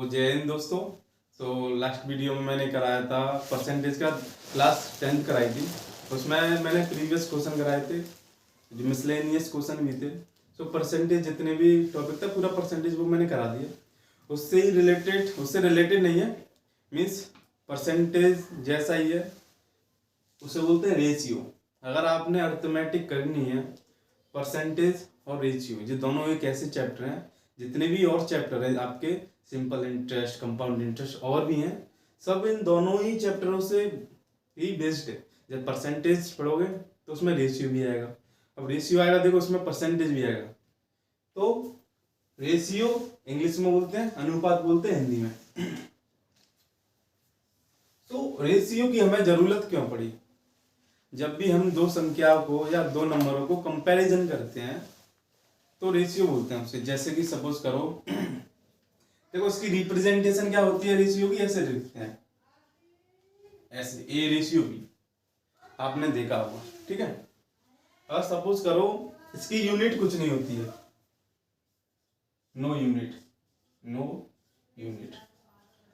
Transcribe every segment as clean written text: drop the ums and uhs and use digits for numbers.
तो जय हिंद दोस्तों। लास्ट वीडियो में मैंने कराया था परसेंटेज का, क्लास 10th कराई थी। उसमें मैंने प्रीवियस क्वेश्चन कराए थे, जो मिसलेनियस क्वेश्चन भी थे। परसेंटेज जितने भी टॉपिक था पूरा परसेंटेज वो मैंने करा दिया। उससे रिलेटेड नहीं है, मीन्स परसेंटेज जैसा ही है, उसे बोलते हैं रेशियो। अगर आपने अर्थमेटिक करनी है, परसेंटेज और रेशियो ये दोनों एक ऐसे चैप्टर हैं, जितने भी और चैप्टर हैं आपके, सिंपल इंटरेस्ट, कंपाउंड इंटरेस्ट और भी हैं, सब इन दोनों ही चैप्टरों से ही बेस्ड है। जब परसेंटेज पढ़ोगे तो उसमें रेशियो भी आएगा, अब रेशियो आएगा देखो उसमें परसेंटेज भी आएगा। तो रेशियो इंग्लिश में बोलते हैं, अनुपात बोलते हैं हिंदी में। तो रेशियो की हमें जरूरत क्यों पड़ी? जब भी हम दो संख्याओं को या दो नंबरों को कंपैरिजन करते हैं तो रेशियो बोलते हैं उसे। जैसे कि सपोज करो, देखो इसकी रिप्रेजेंटेशन क्या होती है रेशियो की, ऐसे लिखते हैं, ऐसे ए रेशियो बी, आपने देखा होगा, ठीक है। और सपोज करो इसकी यूनिट कुछ नहीं होती है, नो यूनिट।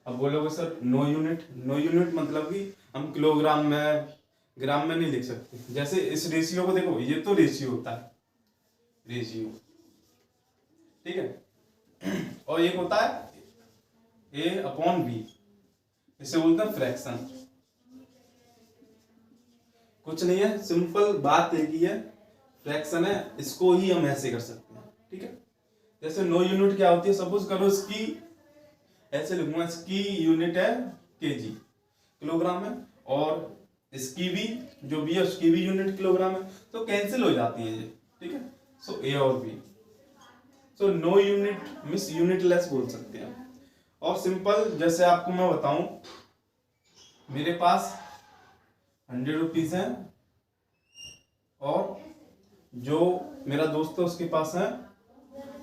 अब बोलोगे सर नो यूनिट मतलब कि हम किलोग्राम में, ग्राम में नहीं लिख सकते। जैसे इस रेशियो को देखो, ये तो रेशियो होता है, रेशियो, ठीक है। और एक होता है ए अपॉन बी, इसे बोलते हैं फ्रैक्शन। कुछ नहीं है, सिंपल बात एक ही है, फ्रैक्शन है, इसको ही हम ऐसे कर सकते हैं, ठीक है। जैसे नो यूनिट क्या होती है, सपोज करो इसकी ऐसे लिखूंगा, इसकी यूनिट है केजी, किलोग्राम है, और इसकी भी जो बी है उसकी भी यूनिट किलोग्राम है, तो कैंसिल हो जाती है ये, ठीक है। सो ए और B, so no unit means unitless बोल सकते हैं। और सिंपल जैसे आपको मैं बताऊं, मेरे पास 100 रुपीज है और जो मेरा दोस्त है उसके पास है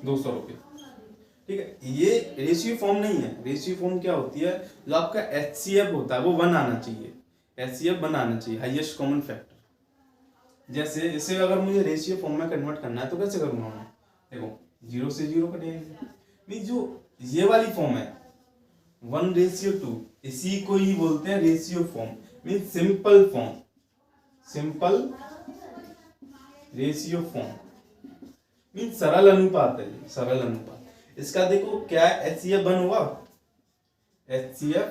200 रुपये, ठीक है। ये रेशियो फॉर्म नहीं है। रेशियो फॉर्म क्या होती है, जो आपका HCF होता है वो 1 आना चाहिए, HCF 1 आना चाहिए, हाईएस्ट कॉमन फैक्टर। जैसे इसे अगर मुझे रेशियो फॉर्म में कन्वर्ट करना है तो कैसे करूंगा मैं, देखो 0 से 0 कटेंगे, नहीं जो ये वाली फॉर्म है 1:2, इसी को ही बोलते हैं ratio form, mean simple form, simple ratio form mean सरल अनुपात है, सरल अनुपात। इसका देखो क्या है, HCF 1 होगा, HCF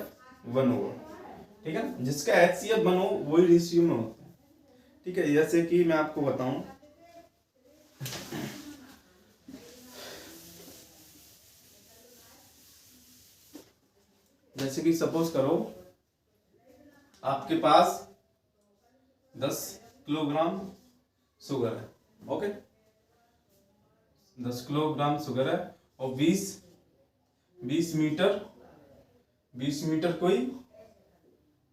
1 होगा, ठीक है। जिसका HCF 1 हो वही रेशियो में होता है, ठीक है। जैसे कि मैं आपको बताऊं, जैसे कि सपोज करो आपके पास 10 किलोग्राम शुगर है, ओके, 10 किलोग्राम शुगर है, और 20 मीटर कोई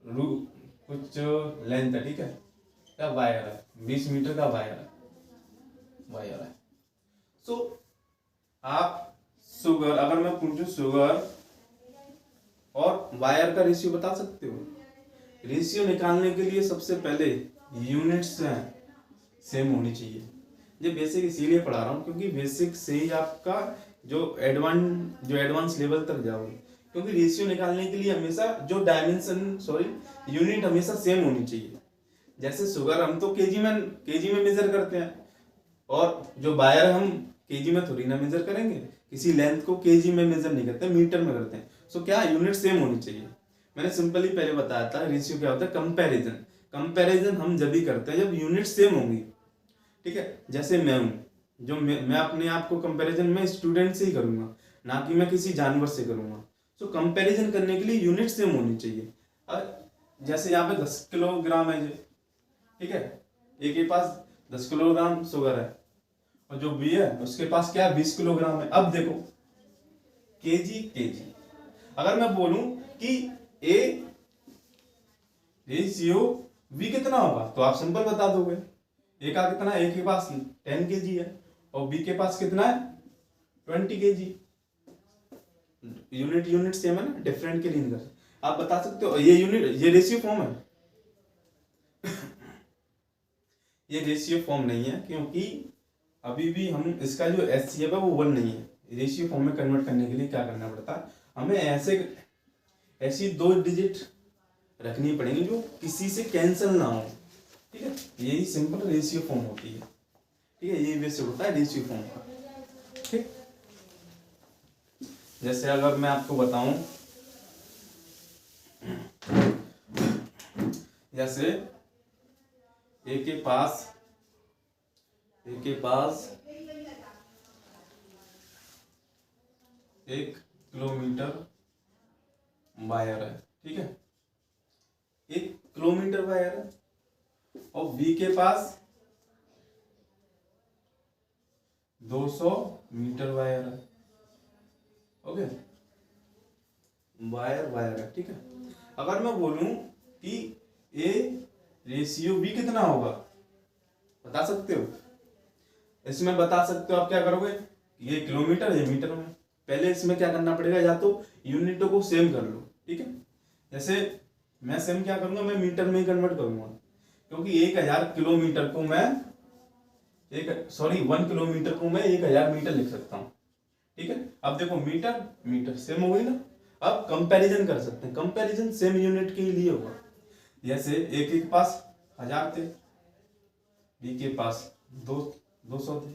कुछ लेंथ है, ठीक है, क्या वायर है, 20 मीटर का वायर है। सो आप शुगर, अगर मैं पूछूं शुगर और वायर का रेशियो बता सकते हो? रेशियो निकालने के लिए सबसे पहले यूनिट्स सेम होनी चाहिए। ये बेसिक इसीलिए पढ़ा रहा हूँ क्योंकि बेसिक से ही आपका जो एडवांस लेवल तक जाओगे, क्योंकि रेशियो निकालने के लिए हमेशा जो यूनिट हमेशा सेम होनी चाहिए। जैसे शुगर हम तो केजी में मेजर करते हैं, और जो वायर हम केजी में थोड़ी ना मेजर करेंगे, किसी लेंथ को केजी में मेजर नहीं करते, मीटर में करते हैं। सो क्या यूनिट सेम होनी चाहिए। मैंने सिंपली पहले बताया था रेशियो क्या होता है, कंपैरिजन हम जब भी करते हैं जब यूनिट सेम होंगी, ठीक है। जैसे मैं हूं, जो मैं अपने आप को कंपैरिजन में स्टूडेंट से ही करूंगा, ना कि मैं किसी जानवर से करूंगा। सो कंपैरिजन करने के लिए यूनिट सेम होनी चाहिए। जैसे यहाँ पे 10 किलोग्राम है ये, ठीक है, एक के पास 10 किलोग्राम शुगर है, और जो बी है उसके पास क्या 20 किलोग्राम है। अब देखो केजी, अगर मैं बोलूं कि ए रेशियो बी कितना होगा तो आप सिंपल बता दोगे। ए का कितना, ए के पास 10 केजी है और बी के पास कितना है 20 केजी। यूनिट सेम है ना, डिफरेंट के लिए नहीं कर, आप बता सकते हो। ये रेशियो फॉर्म है ये रेशियो फॉर्म नहीं है, क्योंकि अभी भी हम इसका जो HCF है वो 1 नहीं है। रेशियो फॉर्म में कन्वर्ट करने के लिए क्या करना पड़ता है, हमें ऐसी 2 डिजिट रखनी पड़ेंगी जो किसी से कैंसिल ना हो, ठीक है। यही सिंपल रेशियो फॉर्म होती है, ठीक है। ये बेसिक होता है रेशियो फॉर्म का, ठीक। जैसे अगर मैं आपको बताऊं, जैसे ए के पास 1 किलोमीटर वायर है, ठीक है। 1 किलोमीटर वायर है और बी के पास 200 मीटर वायर है, ओके। वायर है, ठीक है। अगर मैं बोलूं कि ए रेशियो बी कितना होगा, बता सकते हो? इसमें बता सकते हो आप क्या करोगे, ये किलोमीटर ये मीटर में। पहले इसमें क्या करना पड़ेगा, या तो यूनिटों को सेम कर लो, ठीक है। जैसे मैं सेम क्या करूंगा, मैं मीटर में ही कन्वर्ट करूंगा, क्योंकि 1000 किलोमीटर को मैं 1 किलोमीटर को मैं 1000 मीटर लिख सकता हूँ, ठीक है। अब देखो मीटर सेम हो गई ना। अब कंपैरिजन कर सकते हैं, कंपैरिजन सेम यूनिट के लिए होगा। जैसे ए के पास 1000 थे, बी के पास 200 थे।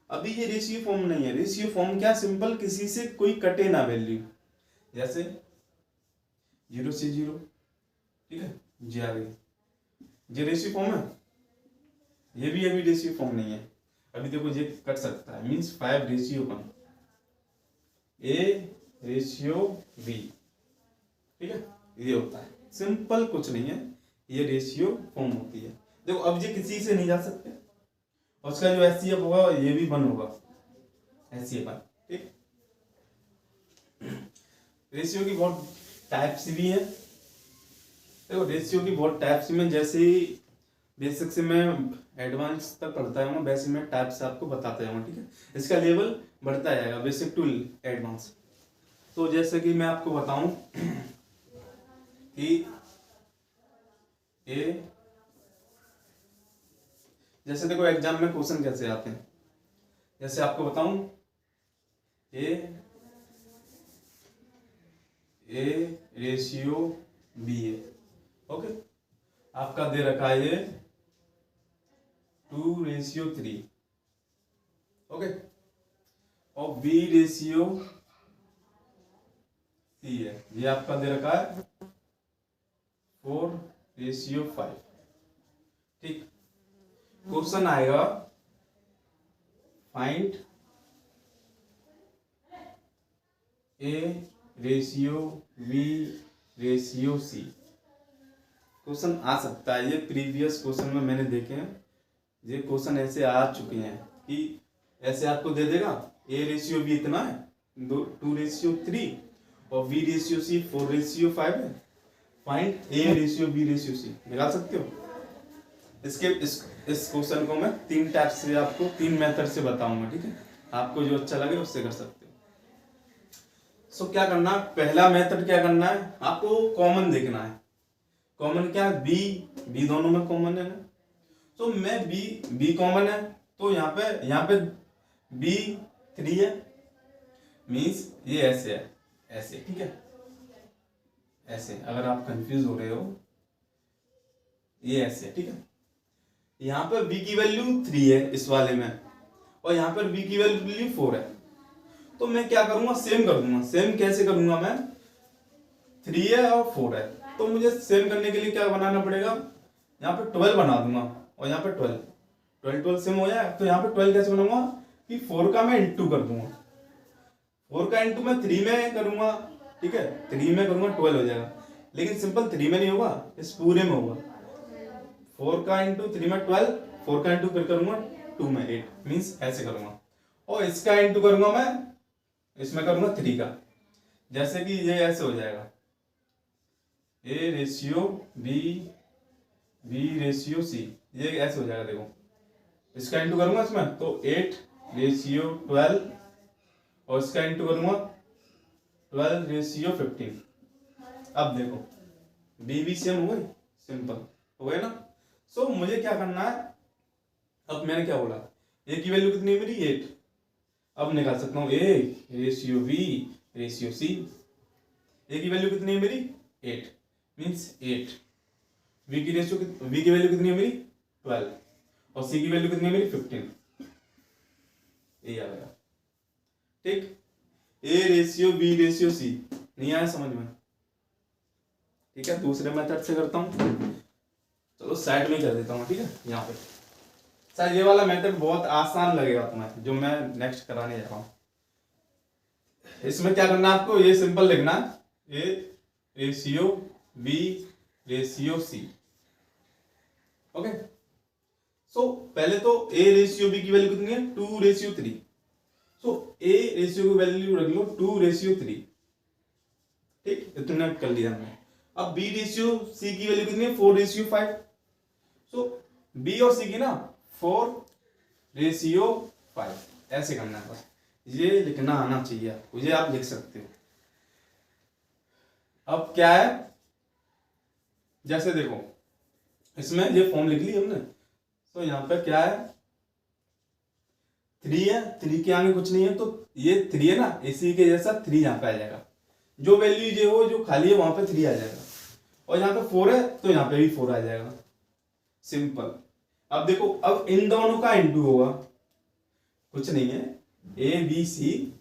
अभी ये रेशियो फॉर्म नहीं है। रेशियो फॉर्म क्या, सिंपल किसी से कोई कटे ना वैल्यू, जैसे 0 से 0, ठीक है, जी आ गई। ये रेशियो फॉर्म है, ये भी अभी रेशियो फॉर्म नहीं है। अभी देखो ये कट सकता है, मीन्स 5:1, ए रेशियो बी, ठीक है। ये होता है सिंपल, कुछ नहीं है, ये रेशियो फॉर्म होती है। देखो अब ये किसी से नहीं जा सकते, और उसका जो एचसीएफ होगा ये भी 1 होगा, एचसीएफ 1, ठीक। रेशियो की बहुत टाइप्स भी है। देखो रेशियो की बहुत टाइप्स में, जैसे ही बेसिक से मैं एडवांस तक पढ़ता हूँ वैसे मैं टाइप्स आपको बताता जाऊँगा, ठीक है। इसका लेवल बढ़ता जाएगा बेसिक टू एडवांस। तो जैसे कि मैं आपको बताऊं कि ए, जैसे देखो एग्जाम में क्वेश्चन कैसे आते हैं, जैसे आपको बताऊं ए रेशियो बी है, ओके। आपका दे रखा है ये 2:3, ओके। और बी रेशियो सी है, ये आपका दे रखा है 4:5, ठीक। क्वेश्चन आएगा find A ratio B ratio C. Question आ सकता है, ये प्रीवियस क्वेश्चन में मैंने देखे हैं, ये क्वेश्चन ऐसे आ चुके हैं कि ऐसे आपको दे देगा ए रेशियो बी इतना है 2:3 और बी रेशियो सी 4:5 है, find A ratio B ratio C. निकाल सकते हो। इस क्वेश्चन को मैं 3 टाइप से आपको 3 मेथड से बताऊंगा, ठीक है। आपको जो अच्छा लगे उससे कर सकते हो। सो क्या करना, पहला मेथड क्या करना है, आपको कॉमन देखना है। कॉमन क्या है, बी दोनों में कॉमन है ना। तो मैं बी कॉमन है, तो यहाँ पे B3 है, मीन्स ये ऐसे है, ऐसे, ठीक है, ऐसे। अगर आप कंफ्यूज हो रहे हो, ये ऐसे, ठीक है। यहाँ पर B की वैल्यू 3 है इस वाले में, और यहाँ पर B की वैल्यू 4 है। तो मैं क्या करूंगा, सेम कर दूंगा। सेम कैसे करूंगा मैं, 3 है और 4 है, तो मुझे सेम करने के लिए क्या बनाना पड़ेगा, यहाँ पे 12 बना दूंगा, और यहाँ पे 12 सेम हो जाए। तो यहाँ पे 12 कैसे बनाऊंगा कि 4 का मैं इंटू कर दूंगा, 4 का इंटू मैं 3 में करूंगा, ठीक है, 3 में करूंगा 12 हो जाएगा। लेकिन सिंपल 3 में नहीं होगा, इस पूरे में होगा। 4 का इंटू 3 में 12, 4 का इंटू फिर करूंगा 2 में 8, मीन्स ऐसे करूंगा। और इसका इंटू करूंगा मैं, इसमें करूंगा 3 का, जैसे कि ये ऐसे हो जाएगा A ratio B ratio C, ये ऐसे हो जाएगा। देखो इसका इंटू करूंगा इसमें तो 8:12, और इसका इंटू करूंगा 12:15। अब देखो बी सेम हो गई, सिंपल हो गए ना। सो मुझे क्या करना है, अब मैंने क्या बोला, ए की वैल्यू कितनी है मेरी 8। अब निकाल सकता हूँ A ratio B ratio C, A की वैल्यू कितनी है मेरी 8 मीन्स 8। वी की वैल्यू कितनी है मेरी 12 और सी की वैल्यू कितनी है मेरी 15। ये आ गया ठीक। A ratio B ratio C नहीं आया समझ में? ठीक है, दूसरे मेथड से करता हूँ। चलो साइड में कर देता हूँ, ठीक है। यहाँ पे सर ये वाला मेथड बहुत आसान लगेगा तुम्हें, जो मैं नेक्स्ट कराने जा रहा हूँ। इसमें क्या करना है आपको, ये सिंपल लिखना है, A ratio B ratio C. Okay, so पहले तो ए रेशियो बी की वैल्यू कितनी है 2:3। सो ए रेशियो की वैल्यू रख लो 2:3। ठीक, इतना कर लिया हमने। अब बी रेशियो सी की वैल्यू कितनी है 4:5। सो बी और सी की ना 4:5 ऐसे करना है। बस ये लिखना आना चाहिए आपको, ये आप लिख सकते हो। अब क्या है, जैसे देखो इसमें ये फॉर्म लिख ली हमने, तो यहाँ पे क्या है 3 है, 3 के आगे कुछ नहीं है, तो ये 3 है ना, इसी के जैसा 3 यहाँ पे आ जाएगा। जो वैल्यू ये हो जो खाली है वहां पे 3 आ जाएगा, और यहाँ पे 4 है तो यहाँ पे भी 4 आ जाएगा। सिंपल। अब देखो, अब इन दोनों का इंटू होगा, कुछ नहीं है, ए बी सी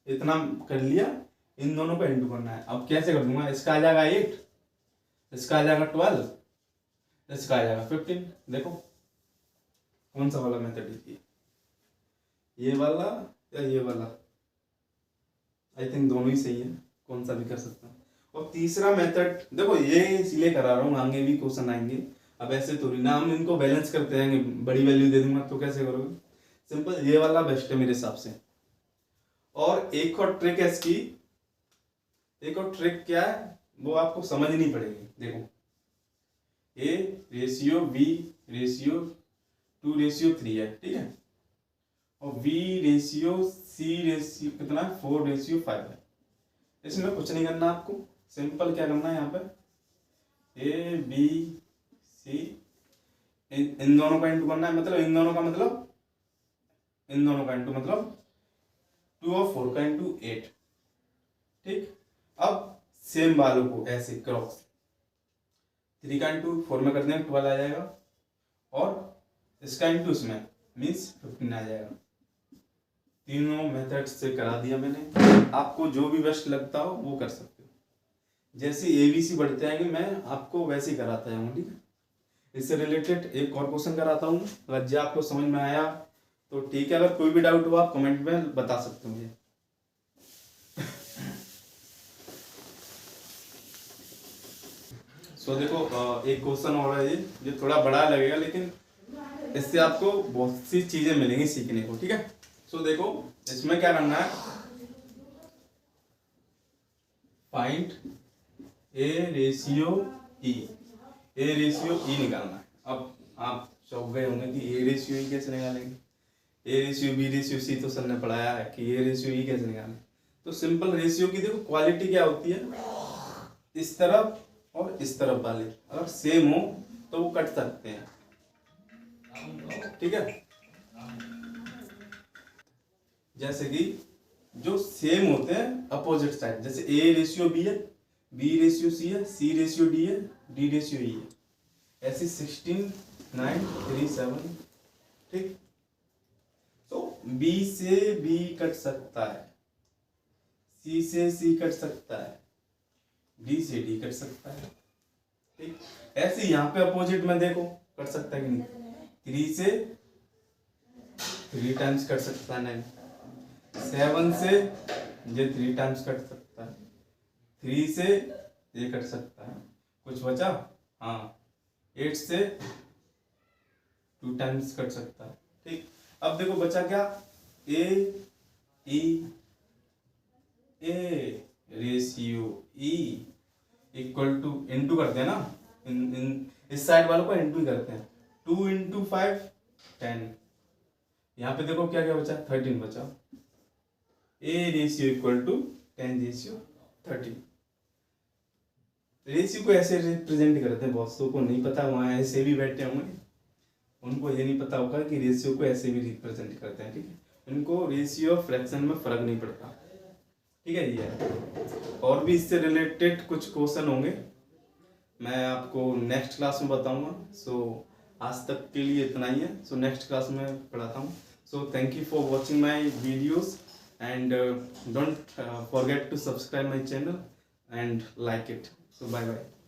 इतना कर लिया, इन दोनों का इंटू करना है। अब कैसे कर दूंगा, इसका आ जाएगा 8, इसका आ जाएगा 12, इसका आ जाएगा 15। देखो कौन सा वाला मेथड है, ये वाला या ये वाला? आई थिंक दोनों ही सही है, कौन सा भी कर सकता हूँ। और तीसरा मेथड देखो, ये इसलिए करा रहा हूँ, आगे भी क्वेश्चन आएंगे। अब ऐसे थोड़ी ना हम इनको बैलेंस करते रहेंगे, बड़ी वैल्यू दे दूंगा तो कैसे करोगे। सिंपल, ये वाला बेस्ट है मेरे हिसाब से। और एक और ट्रिक है इसकी, एक और ट्रिक क्या है वो आपको समझनी पड़ेगी। देखो ए रेशियो बी रेशियो 2:3 है, ठीक है, और बी रेशियो सी रेशियो कितना है 4:5 है। इसमें कुछ नहीं करना आपको, सिंपल क्या करना है यहाँ पे ए बी सी इन दोनों का इंटू करना है, मतलब इन दोनों का मतलब 2 और 4 का इंटू 8। ठीक, अब सेम वालों को ऐसे क्रॉस 3 का इंटू 4 में करते हैं 12 आ जाएगा, और इसका इंटू इसमें मीन्स 15 आ जाएगा। तीनों मेथड से करा दिया मैंने, आपको जो भी बेस्ट लगता हो वो कर सकते हो। जैसे ABC बढ़ते आएंगे मैं आपको वैसे ही कराता जाऊंगा, ठीक है। इससे रिलेटेड एक और क्वेश्चन कराता हूँ, अगर जो आपको समझ में आया तो ठीक है, अगर कोई भी डाउट हो आप कमेंट में बता सकते हो मुझे। सो देखो एक क्वेश्चन और है, ये थोड़ा बड़ा लगेगा, लेकिन इससे आपको बहुत सी चीजें मिलेंगी सीखने को, ठीक है। सो देखो इसमें क्या करना है, फाइंड ए रेशियो ई निकालना है। अब आप चौंक गए होंगे कि ए रेशियो ई कैसे निकालेंगे, A ratio B ratio C तो सर ने पढ़ाया है कि ए रेशियो ई कैसे निकालें। तो सिंपल, रेशियो की देखो क्वालिटी क्या होती है, इस तरफ और इस तरफ वाले अगर सेम हो तो वो कट सकते हैं, ठीक है। जैसे कि जो सेम होते हैं अपोजिट साइड, जैसे ए रेशियो बी है, बी रेशियो सी है, सी रेशियो डी है, डी रेशियो ई है, ऐसे 16 9 3 7। ठीक, तो बी से बी कट सकता है, सी से सी कट सकता है, डी से डी कट सकता है। ठीक, ऐसे यहाँ पे अपोजिट में देखो कट सकता है कि नहीं, 3 से 3 टाइम्स कट सकता है, नहीं 7 से ये 3 टाइम्स कट सकता है, 3 से ये कट सकता है, कुछ बचा, हाँ 8 से 2 टाइम्स कट सकता है। ठीक, अब देखो बचा क्या, ए ratio E equal two into करते हैं ना, इस साइड वालों को इंटू करते हैं, 2 × 5 10। यहाँ पे देखो क्या क्या बचा, 13 बचा। A ratio equal to 10:13। Ratio को ऐसे रिप्रेजेंट करते हैं, बहुत सौ को नहीं पता, वहाँ ऐसे भी बैठे होंगे, उनको ये नहीं पता होगा कि रेशियो को ऐसे भी रिप्रेजेंट करते हैं, ठीक है। उनको रेशियो और फ्रैक्शन में फर्क नहीं पड़ता। ठीक है ये। और भी इससे रिलेटेड कुछ क्वेश्चन होंगे, मैं आपको नेक्स्ट क्लास में बताऊंगा। सो आज तक के लिए इतना ही है। सो नेक्स्ट क्लास में पढ़ाता हूँ। So thank you for watching my videos and don't forget to subscribe my channel and like it. So bye bye.